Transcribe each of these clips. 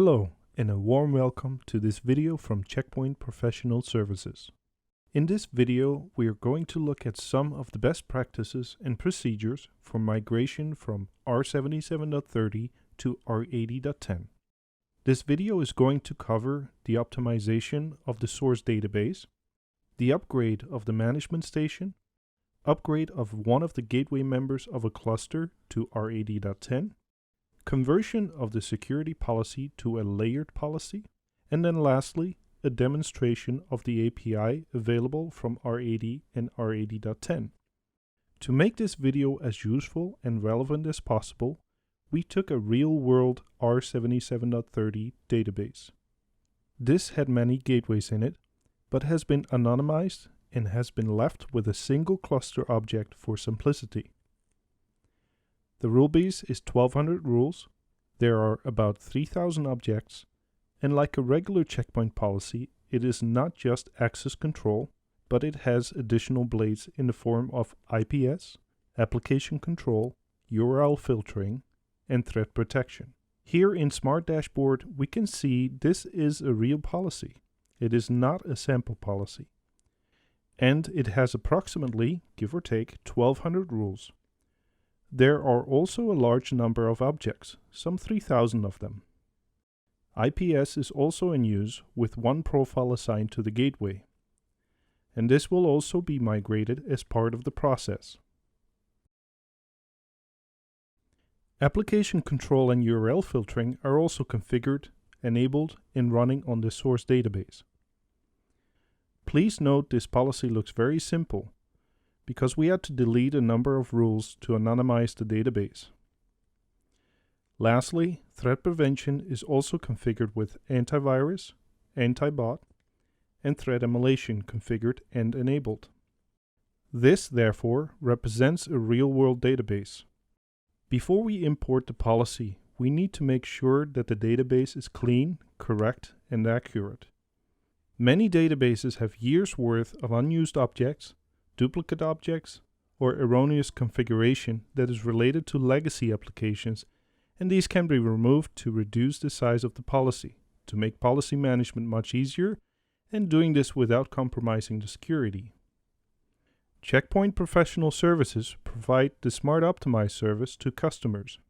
Hello and a warm welcome to this video from Checkpoint Professional Services. In this video we are going to look at some of the best practices and procedures for migration from R77.30 to R80.10. This video is going to cover the optimization of the source database, the upgrade of the management station, upgrade of one of the gateway members of a cluster to R80.10, conversion of the security policy to a layered policy, and then lastly, a demonstration of the API available from R80 and R80.10. To make this video as useful and relevant as possible, we took a real-world R77.30 database. This had many gateways in it, but has been anonymized and has been left with a single cluster object for simplicity. The rule base is 1200 rules, there are about 3000 objects, and like a regular checkpoint policy, it is not just access control, but it has additional blades in the form of IPS, application control, URL filtering, and threat protection. Here in Smart Dashboard, we can see this is a real policy. It is not a sample policy. And it has approximately, give or take, 1200 rules. There are also a large number of objects, some 3000 of them. IPS is also in use with one profile assigned to the gateway. And this will also be migrated as part of the process. Application control and URL filtering are also configured, enabled, and running on the source database. Please note this policy looks very simple, because we had to delete a number of rules to anonymize the database. Lastly, threat prevention is also configured with antivirus, anti-bot, and threat emulation configured and enabled. This, therefore, represents a real-world database. Before we import the policy, we need to make sure that the database is clean, correct, and accurate. Many databases have years' worth of unused objects, duplicate objects, or erroneous configuration that is related to legacy applications, and these can be removed to reduce the size of the policy, to make policy management much easier, and doing this without compromising the security. Checkpoint Professional Services provide the Smart Optimize service to customers.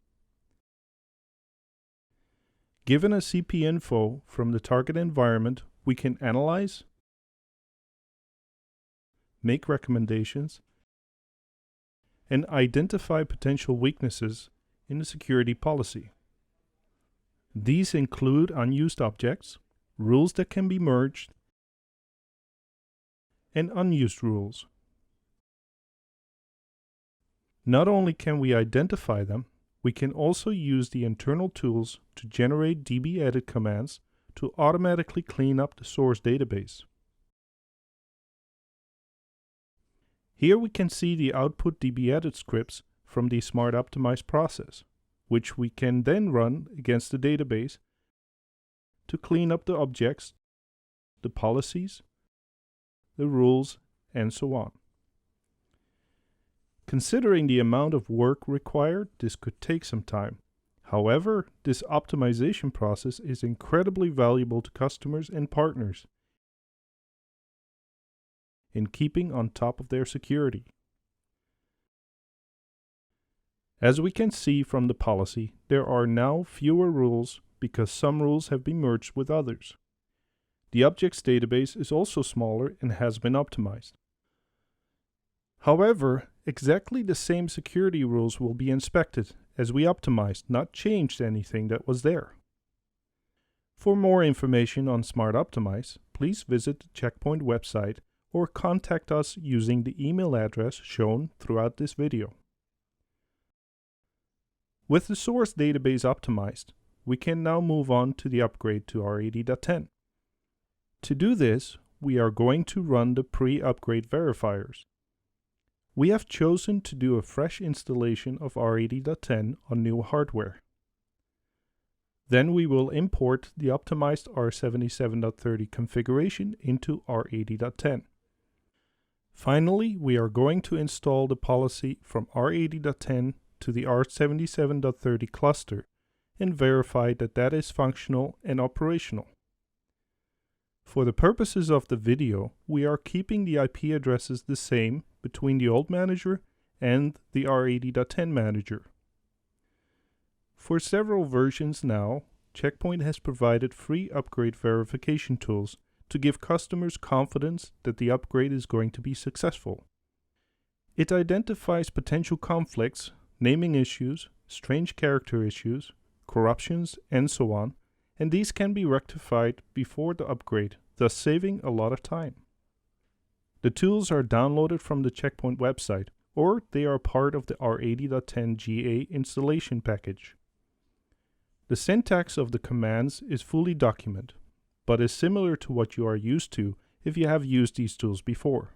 Given a CP info from the target environment, we can analyze, make recommendations, and identify potential weaknesses in the security policy. These include unused objects, rules that can be merged, and unused rules. Not only can we identify them, we can also use the internal tools to generate dbEdit commands to automatically clean up the source database. Here we can see the output dbEdit scripts from the Smart Optimize process, which we can then run against the database to clean up the objects, the policies, the rules, and so on. Considering the amount of work required, this could take some time. However, this optimization process is incredibly valuable to customers and partners in keeping on top of their security. As we can see from the policy, there are now fewer rules because some rules have been merged with others. The objects database is also smaller and has been optimized. However, exactly the same security rules will be inspected as we optimized, not changed anything that was there. For more information on Smart Optimize, please visit the Checkpoint website or contact us using the email address shown throughout this video. With the source database optimized, we can now move on to the upgrade to R80.10. To do this, we are going to run the pre-upgrade verifiers. We have chosen to do a fresh installation of R80.10 on new hardware. Then we will import the optimized R77.30 configuration into R80.10. Finally, we are going to install the policy from R80.10 to the R77.30 cluster and verify that that is functional and operational. For the purposes of the video, we are keeping the IP addresses the same between the old manager and the R80.10 manager. For several versions now, Checkpoint has provided free upgrade verification tools to give customers confidence that the upgrade is going to be successful. It identifies potential conflicts, naming issues, strange character issues, corruptions, and so on, and these can be rectified before the upgrade, thus saving a lot of time. The tools are downloaded from the Checkpoint website, or they are part of the R80.10 GA installation package. The syntax of the commands is fully documented, but is similar to what you are used to if you have used these tools before.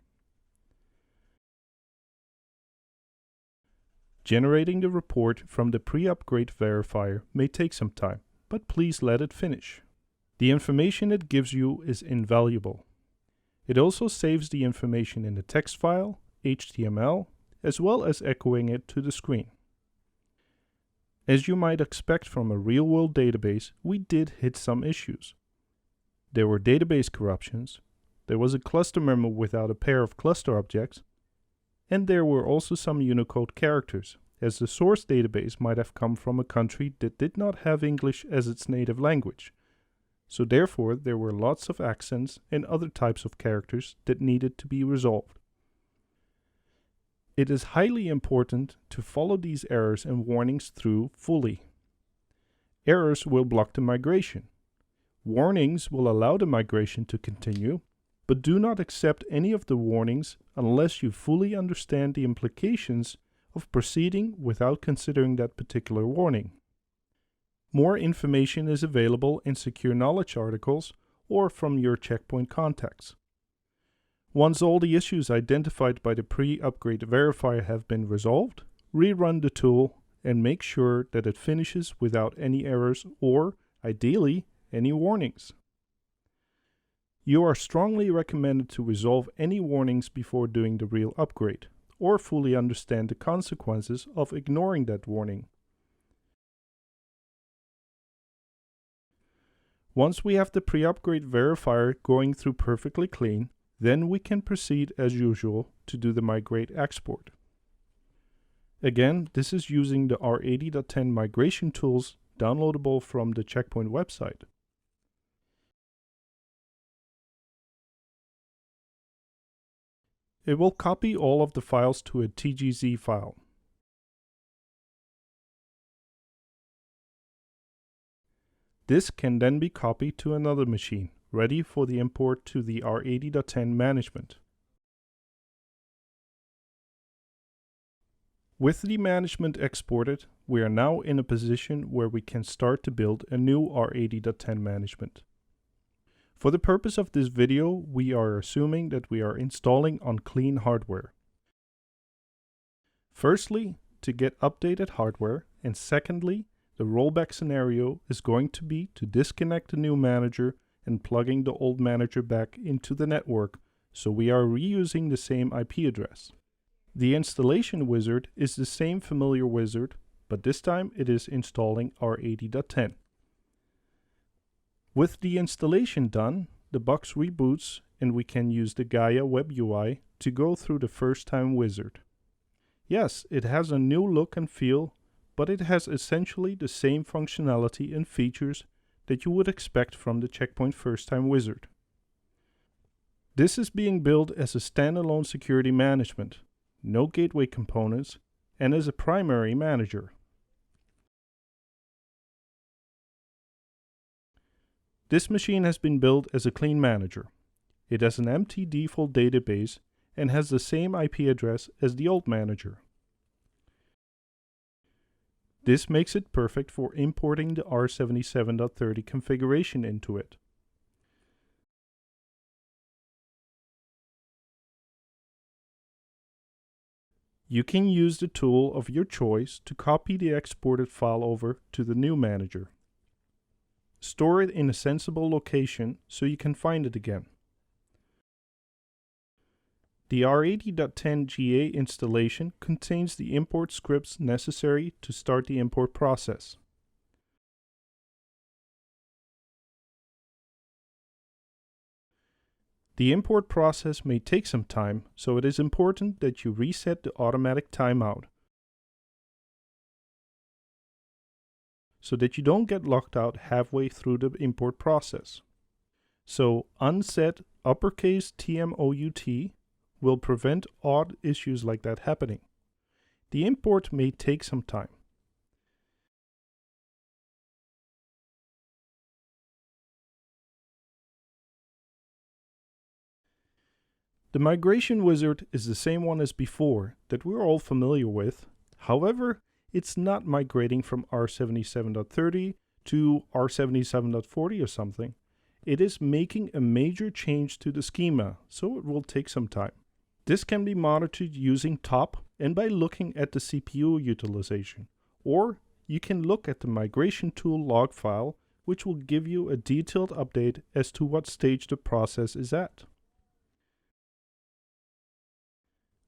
Generating the report from the pre-upgrade verifier may take some time, but please let it finish. The information it gives you is invaluable. It also saves the information in the text file, HTML, as well as echoing it to the screen. As you might expect from a real-world database, we did hit some issues. There were database corruptions, there was a cluster member without a pair of cluster objects, and there were also some Unicode characters, as the source database might have come from a country that did not have English as its native language. So therefore there were lots of accents and other types of characters that needed to be resolved. It is highly important to follow these errors and warnings through fully. Errors will block the migration. Warnings will allow the migration to continue, but do not accept any of the warnings unless you fully understand the implications of proceeding without considering that particular warning. More information is available in secure knowledge articles or from your Checkpoint contacts. Once all the issues identified by the pre-upgrade verifier have been resolved, rerun the tool and make sure that it finishes without any errors or, ideally, any warnings. You are strongly recommended to resolve any warnings before doing the real upgrade, or fully understand the consequences of ignoring that warning. Once we have the pre-upgrade verifier going through perfectly clean, then we can proceed as usual to do the migrate export. Again, this is using the R80.10 migration tools downloadable from the Checkpoint website. It will copy all of the files to a TGZ file. This can then be copied to another machine, ready for the import to the R80.10 management. With the management exported, we are now in a position where we can start to build a new R80.10 management. For the purpose of this video, we are assuming that we are installing on clean hardware. Firstly, to get updated hardware, and secondly, the rollback scenario is going to be to disconnect the new manager and plugging the old manager back into the network, so we are reusing the same IP address. The installation wizard is the same familiar wizard, but this time it is installing R80.10. With the installation done, the box reboots and we can use the Gaia web UI to go through the first time wizard. Yes, it has a new look and feel, but it has essentially the same functionality and features that you would expect from the Checkpoint first time wizard. This is being built as a standalone security management, no gateway components, and as a primary manager. This machine has been built as a clean manager. It has an empty default database and has the same IP address as the old manager. This makes it perfect for importing the R77.30 configuration into it. You can use the tool of your choice to copy the exported file over to the new manager. Store it in a sensible location so you can find it again. The R80.10 GA installation contains the import scripts necessary to start the import process. The import process may take some time, so it is important that you reset the automatic timeout so that you don't get locked out halfway through the import process. So unset uppercase TMOUT will prevent odd issues like that happening. The import may take some time. The migration wizard is the same one as before that we're all familiar with. However, it's not migrating from R77.30 to R77.40 or something. It is making a major change to the schema, so it will take some time. This can be monitored using top and by looking at the CPU utilization. Or you can look at the migration tool log file, which will give you a detailed update as to what stage the process is at.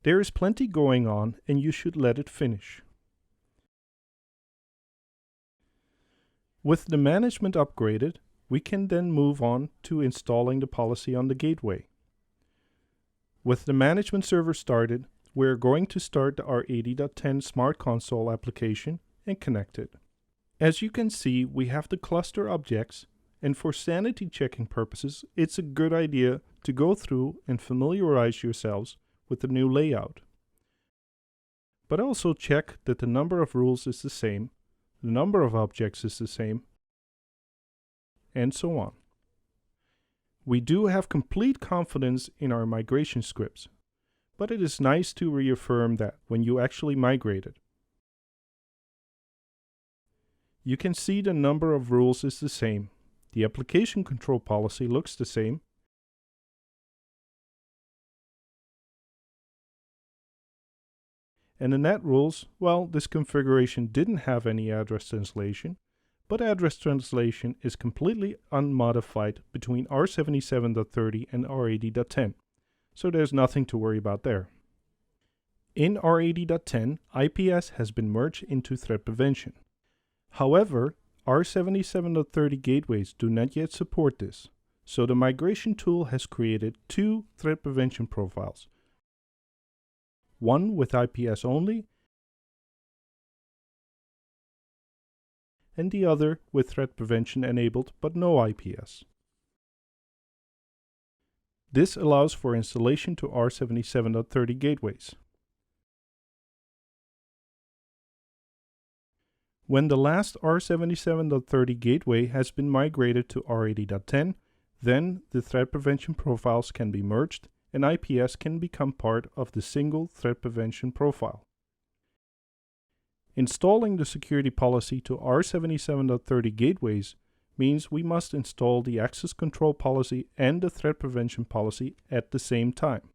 There is plenty going on and you should let it finish. With the management upgraded, we can then move on to installing the policy on the gateway. With the management server started, we're going to start the R80.10 Smart Console application and connect it. As you can see, we have the cluster objects, and for sanity checking purposes, it's a good idea to go through and familiarize yourselves with the new layout. But also check that the number of rules is the same, the number of objects is the same, and so on. We do have complete confidence in our migration scripts, but it is nice to reaffirm that when you actually migrate it. You can see the number of rules is the same, the application control policy looks the same, and the net rules, well, this configuration didn't have any address translation, but address translation is completely unmodified between R77.30 and R80.10, so there's nothing to worry about there. In R80.10, IPS has been merged into threat prevention. However, R77.30 gateways do not yet support this, so the migration tool has created two threat prevention profiles, one with IPS only, and the other with threat prevention enabled but no IPS. This allows for installation to R77.30 gateways. When the last R77.30 gateway has been migrated to R80.10, then the threat prevention profiles can be merged and IPS can become part of the single threat prevention profile. Installing the security policy to R77.30 gateways means we must install the access control policy and the threat prevention policy at the same time.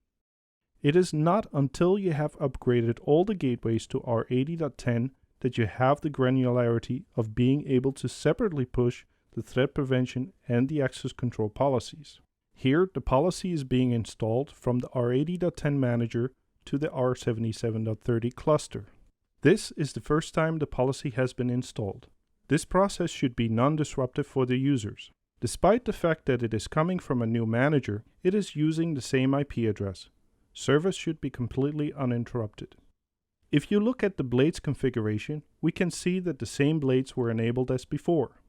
It is not until you have upgraded all the gateways to R80.10 that you have the granularity of being able to separately push the threat prevention and the access control policies. Here, the policy is being installed from the R80.10 manager to the R77.30 cluster. This is the first time the policy has been installed. This process should be non-disruptive for the users. Despite the fact that it is coming from a new manager, it is using the same IP address. Service should be completely uninterrupted. If you look at the blades configuration, we can see that the same blades were enabled as before.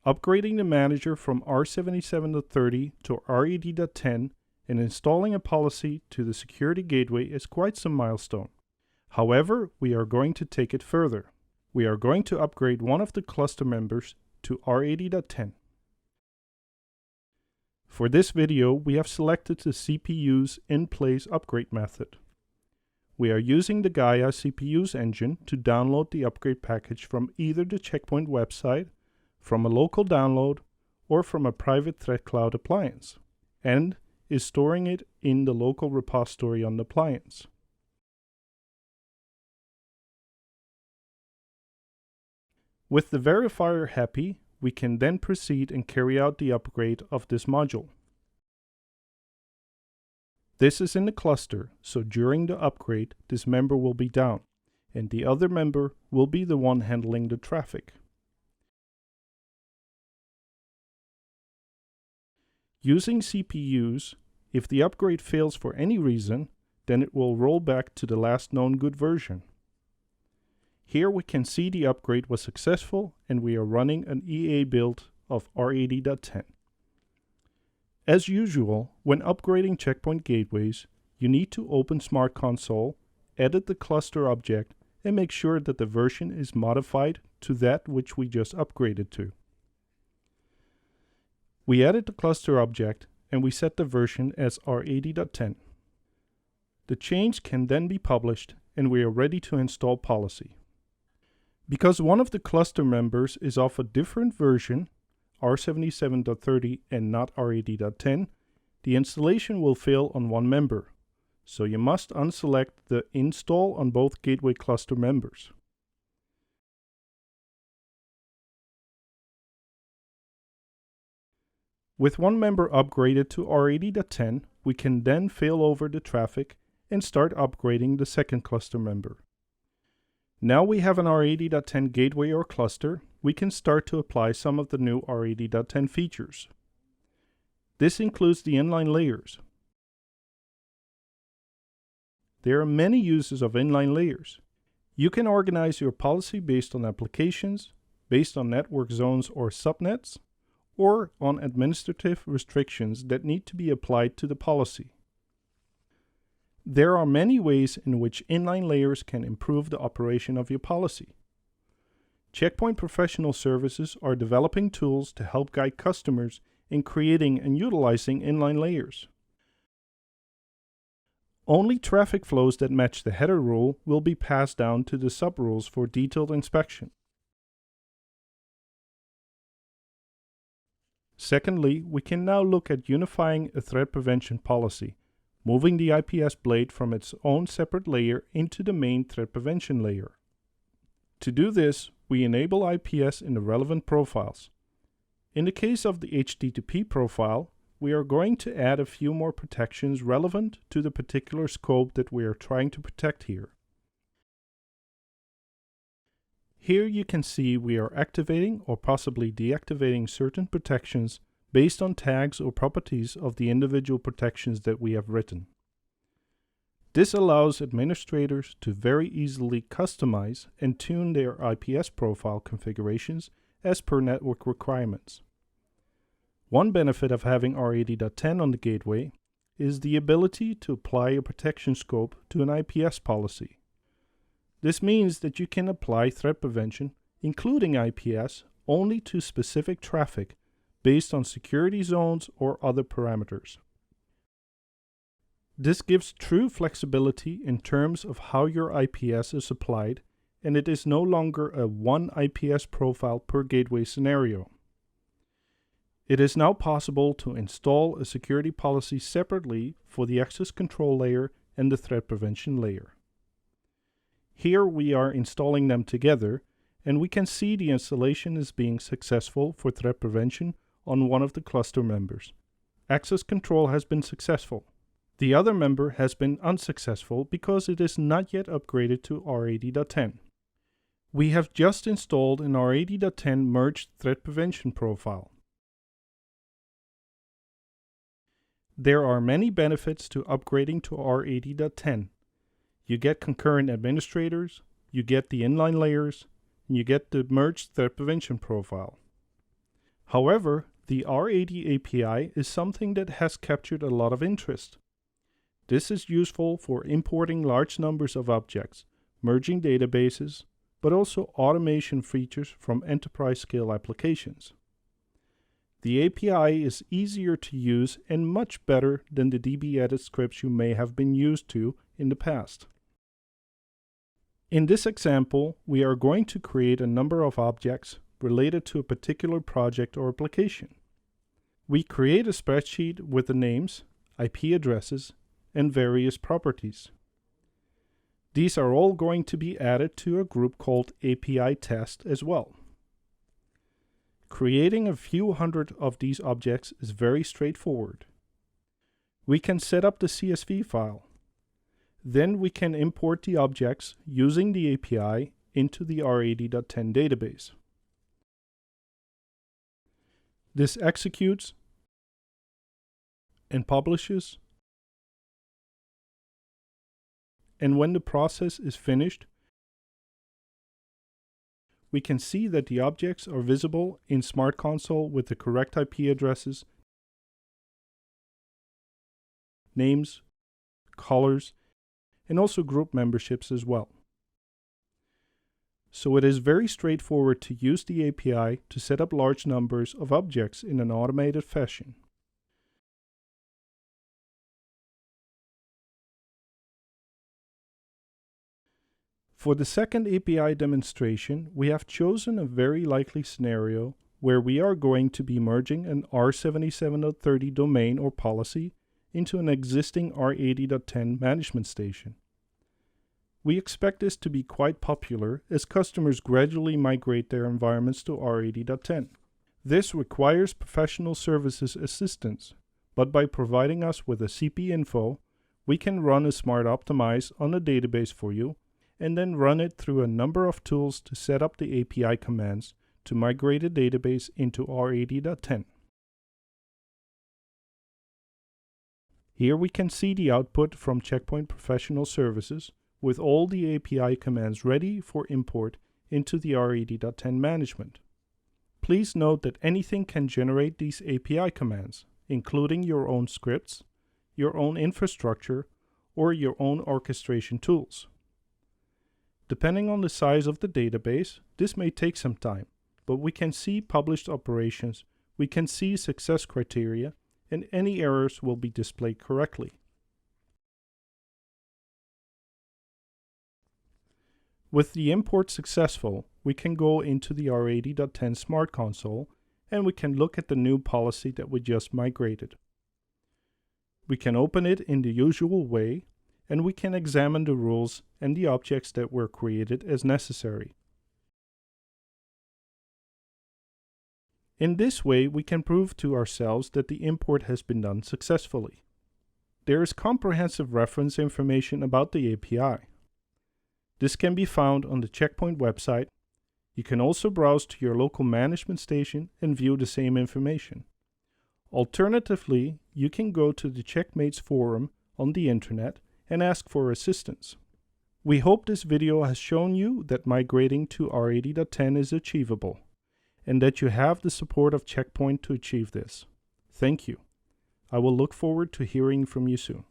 Upgrading the manager from R77.30 to R80.10 and installing a policy to the security gateway is quite some milestone. However, we are going to take it further. We are going to upgrade one of the cluster members to R80.10. For this video, we have selected the CPU's in-place upgrade method. We are using the Gaia CPU's engine to download the upgrade package from either the Checkpoint website, from a local download, or from a private ThreatCloud appliance, and is storing it in the local repository on the appliance. With the verifier happy, we can then proceed and carry out the upgrade of this module. This is in the cluster, so during the upgrade, this member will be down, and the other member will be the one handling the traffic. Using CPUs, if the upgrade fails for any reason, then it will roll back to the last known good version. Here we can see the upgrade was successful and we are running an EA build of R80.10. As usual, when upgrading Checkpoint gateways, you need to open Smart Console, edit the cluster object, and make sure that the version is modified to that which we just upgraded to. We edit the cluster object and we set the version as R80.10. The change can then be published and we are ready to install policy. Because one of the cluster members is of a different version, R77.30 and not R80.10, the installation will fail on one member, so you must unselect the install on both gateway cluster members. With one member upgraded to R80.10, we can then fail over the traffic and start upgrading the second cluster member. Now we have an R80.10 gateway or cluster, we can start to apply some of the new R80.10 features. This includes the inline layers. There are many uses of inline layers. You can organize your policy based on applications, based on network zones or subnets, or on administrative restrictions that need to be applied to the policy. There are many ways in which inline layers can improve the operation of your policy. Checkpoint Professional Services are developing tools to help guide customers in creating and utilizing inline layers. Only traffic flows that match the header rule will be passed down to the subrules for detailed inspection. Secondly, we can now look at unifying a threat prevention policy, moving the IPS blade from its own separate layer into the main threat prevention layer. To do this, we enable IPS in the relevant profiles. In the case of the HTTP profile, we are going to add a few more protections relevant to the particular scope that we are trying to protect here. Here you can see we are activating or possibly deactivating certain protections based on tags or properties of the individual protections that we have written. This allows administrators to very easily customize and tune their IPS profile configurations as per network requirements. One benefit of having R80.10 on the gateway is the ability to apply a protection scope to an IPS policy. This means that you can apply threat prevention, including IPS, only to specific traffic based on security zones or other parameters. This gives true flexibility in terms of how your IPS is applied, and it is no longer a one IPS profile per gateway scenario. It is now possible to install a security policy separately for the access control layer and the threat prevention layer. Here we are installing them together, and we can see the installation is being successful for threat prevention on one of the cluster members. Access control has been successful. The other member has been unsuccessful because it is not yet upgraded to R80.10. We have just installed an R80.10 merged threat prevention profile. There are many benefits to upgrading to R80.10. You get concurrent administrators, you get the inline layers, and you get the merged threat prevention profile. However, the R80 API is something that has captured a lot of interest. This is useful for importing large numbers of objects, merging databases, but also automation features from enterprise-scale applications. The API is easier to use and much better than the db-edit scripts you may have been used to in the past. In this example, we are going to create a number of objects related to a particular project or application. We create a spreadsheet with the names, IP addresses, and various properties. These are all going to be added to a group called API test as well. Creating a few hundred of these objects is very straightforward. We can set up the CSV file. Then we can import the objects using the API into the R80.10 database. This executes, and publishes. And when the process is finished, we can see that the objects are visible in Smart Console with the correct IP addresses, names, colors, and also group memberships as well. So it is very straightforward to use the API to set up large numbers of objects in an automated fashion. For the second API demonstration, we have chosen a very likely scenario where we are going to be merging an R77.30 domain or policy into an existing R80.10 management station. We expect this to be quite popular as customers gradually migrate their environments to R80.10. This requires professional services assistance, but by providing us with a CP info, we can run a smart optimize on the database for you and then run it through a number of tools to set up the API commands to migrate a database into R80.10. Here we can see the output from Checkpoint Professional Services with all the API commands ready for import into the R80.10 management. Please note that anything can generate these API commands, including your own scripts, your own infrastructure, or your own orchestration tools. Depending on the size of the database, this may take some time, but we can see published operations, we can see success criteria, and any errors will be displayed correctly. With the import successful, we can go into the R80.10 Smart Console and we can look at the new policy that we just migrated. We can open it in the usual way and we can examine the rules and the objects that were created as necessary. In this way, we can prove to ourselves that the import has been done successfully. There is comprehensive reference information about the API. This can be found on the Checkpoint website. You can also browse to your local management station and view the same information. Alternatively, you can go to the Checkmates forum on the internet and ask for assistance. We hope this video has shown you that migrating to R80.10 is achievable, and that you have the support of Checkpoint to achieve this. Thank you. I will look forward to hearing from you soon.